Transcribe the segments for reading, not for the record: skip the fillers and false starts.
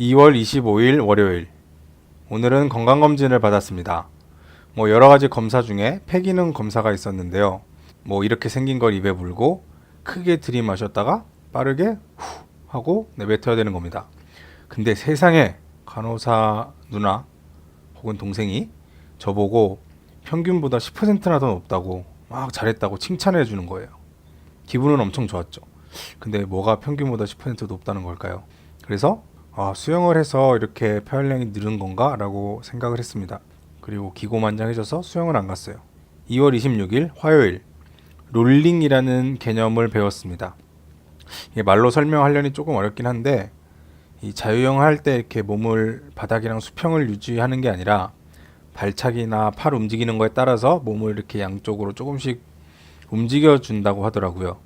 2월 25일 월요일. 오늘은 건강검진을 받았습니다. 여러가지 검사 중에 폐기능 검사가 있었는데요. 이렇게 생긴 걸 입에 물고 크게 들이마셨다가 빠르게 후 하고 내뱉어야 되는 겁니다. 근데 세상에 간호사 누나 혹은 동생이 저보고 평균보다 10%나 더 높다고 막 잘했다고 칭찬해 주는 거예요. 기분은 엄청 좋았죠. 근데 뭐가 평균보다 10% 높다는 걸까요? 그래서 수영을 해서 이렇게 폐활량이 늘은 건가? 라고 생각을 했습니다. 그리고 기고만장해져서 수영을 안 갔어요. 2월 26일 화요일, 롤링이라는 개념을 배웠습니다. 이게 말로 설명하려니 조금 어렵긴 한데, 이 자유형 할 때 이렇게 몸을 바닥이랑 수평을 유지하는 게 아니라 발차기나 팔 움직이는 거에 따라서 몸을 이렇게 양쪽으로 조금씩 움직여 준다고 하더라고요.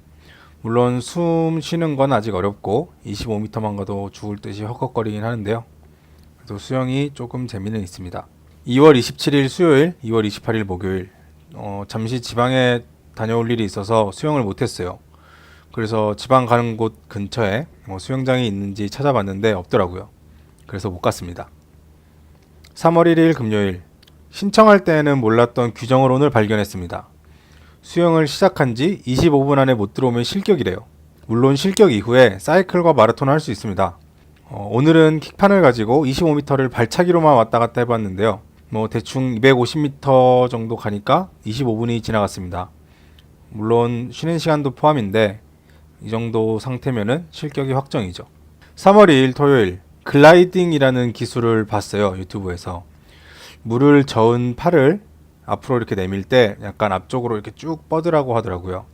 물론 숨 쉬는 건 아직 어렵고 25m만 가도 죽을 듯이 헉헉거리긴 하는데요. 그래도 수영이 조금 재미는 있습니다. 2월 27일 수요일, 2월 28일 목요일. 잠시 지방에 다녀올 일이 있어서 수영을 못했어요. 그래서 지방 가는 곳 근처에 수영장이 있는지 찾아봤는데 없더라고요. 그래서 못 갔습니다. 3월 1일 금요일. 신청할 때에는 몰랐던 규정을 오늘 발견했습니다. 수영을 시작한 지 25분 안에 못 들어오면 실격이래요. 물론 실격 이후에 사이클과 마라톤을 할 수 있습니다. 오늘은 킥판을 가지고 25m를 발차기로만 왔다 갔다 해봤는데요. 대충 250m 정도 가니까 25분이 지나갔습니다. 물론 쉬는 시간도 포함인데 이 정도 상태면은 실격이 확정이죠. 3월 2일 토요일, 글라이딩이라는 기술을 봤어요. 유튜브에서. 물을 저은 팔을 앞으로 이렇게 내밀 때 약간 앞쪽으로 이렇게 쭉 뻗으라고 하더라고요.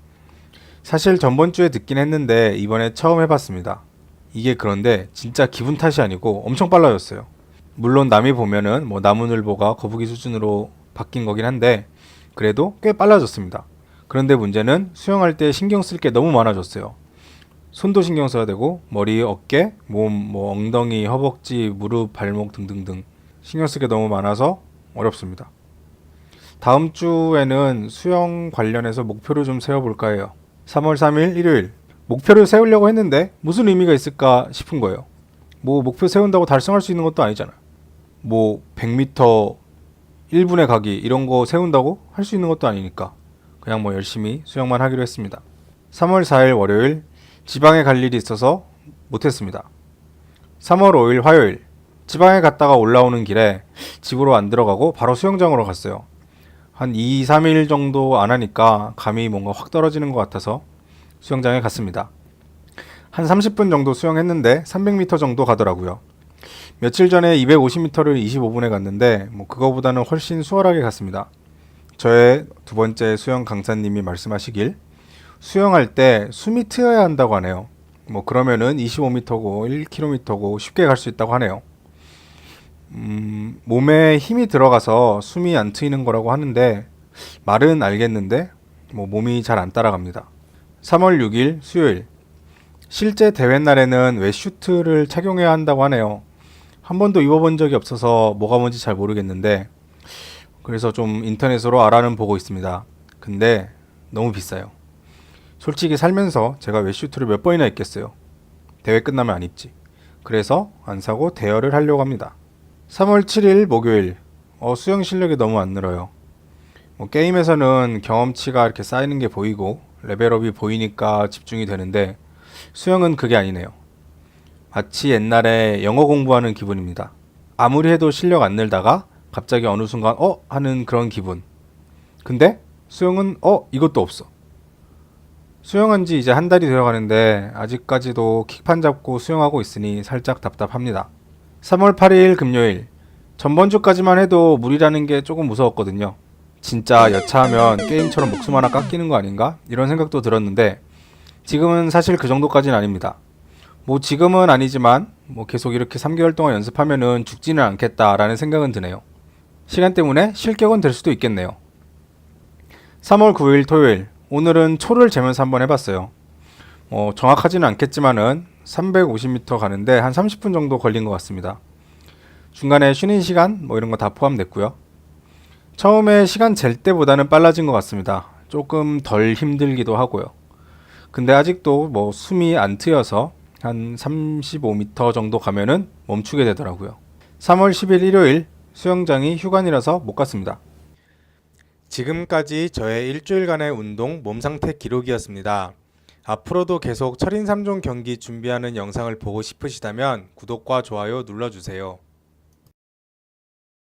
사실 전번주에 듣긴 했는데 이번에 처음 해봤습니다. 이게 그런데 진짜 기분 탓이 아니고 엄청 빨라졌어요. 물론 남이 보면은 나무늘보가 거북이 수준으로 바뀐 거긴 한데 그래도 꽤 빨라졌습니다. 그런데 문제는 수영할 때 신경 쓸 게 너무 많아졌어요. 손도 신경 써야 되고 머리, 어깨, 몸, 엉덩이, 허벅지, 무릎, 발목 등등등 신경 쓸 게 너무 많아서 어렵습니다. 다음 주에는 수영 관련해서 목표를 좀 세워볼까 해요. 3월 3일 일요일. 목표를 세우려고 했는데 무슨 의미가 있을까 싶은 거예요. 목표 세운다고 달성할 수 있는 것도 아니잖아요. 100m 1분에 가기 이런 거 세운다고 할 수 있는 것도 아니니까 그냥 열심히 수영만 하기로 했습니다. 3월 4일 월요일. 지방에 갈 일이 있어서 못했습니다. 3월 5일 화요일. 지방에 갔다가 올라오는 길에 집으로 안 들어가고 바로 수영장으로 갔어요. 한 2, 3일 정도 안 하니까 감이 뭔가 확 떨어지는 것 같아서 수영장에 갔습니다. 한 30분 정도 수영했는데 300m 정도 가더라고요. 며칠 전에 250m를 25분에 갔는데 그거보다는 훨씬 수월하게 갔습니다. 저의 두 번째 수영 강사님이 말씀하시길 수영할 때 숨이 트여야 한다고 하네요. 그러면은 25m고 1km고 쉽게 갈 수 있다고 하네요. 몸에 힘이 들어가서 숨이 안 트이는 거라고 하는데 말은 알겠는데 몸이 잘 안 따라갑니다. 3월 6일 수요일. 실제 대회 날에는 웨슈트를 착용해야 한다고 하네요. 한 번도 입어본 적이 없어서 뭐가 뭔지 잘 모르겠는데 그래서 좀 인터넷으로 알아는 보고 있습니다. 근데 너무 비싸요. 솔직히 살면서 제가 웨슈트를 몇 번이나 입겠어요. 대회 끝나면 안 입지. 그래서 안 사고 대여를 하려고 합니다. 3월 7일 목요일. 수영 실력이 너무 안 늘어요. 게임에서는 경험치가 이렇게 쌓이는 게 보이고 레벨업이 보이니까 집중이 되는데 수영은 그게 아니네요. 마치 옛날에 영어 공부하는 기분입니다. 아무리 해도 실력 안 늘다가 갑자기 어느 순간 하는 그런 기분. 근데 수영은 이것도 없어. 수영한 지 이제 한 달이 되어가는데 아직까지도 킥판 잡고 수영하고 있으니 살짝 답답합니다. 3월 8일 금요일. 전번주까지만 해도 물이라는 게 조금 무서웠거든요. 진짜 여차하면 게임처럼 목숨 하나 깎이는 거 아닌가? 이런 생각도 들었는데 지금은 사실 그 정도까지는 아닙니다. 지금은 아니지만 계속 이렇게 3개월 동안 연습하면은 죽지는 않겠다라는 생각은 드네요. 시간 때문에 실격은 될 수도 있겠네요. 3월 9일 토요일. 오늘은 초를 재면서 한번 해봤어요. 정확하지는 않겠지만은 350m 가는데 한 30분 정도 걸린 것 같습니다. 중간에 쉬는 시간 이런 거 다 포함됐고요. 처음에 시간 잴 때보다는 빨라진 것 같습니다. 조금 덜 힘들기도 하고요. 근데 아직도 숨이 안 트여서 한 35m 정도 가면은 멈추게 되더라고요. 3월 10일 일요일 수영장이 휴관이라서 못 갔습니다. 지금까지 저의 일주일간의 운동 몸 상태 기록이었습니다. 앞으로도 계속 철인 3종 경기 준비하는 영상을 보고 싶으시다면 구독과 좋아요 눌러주세요.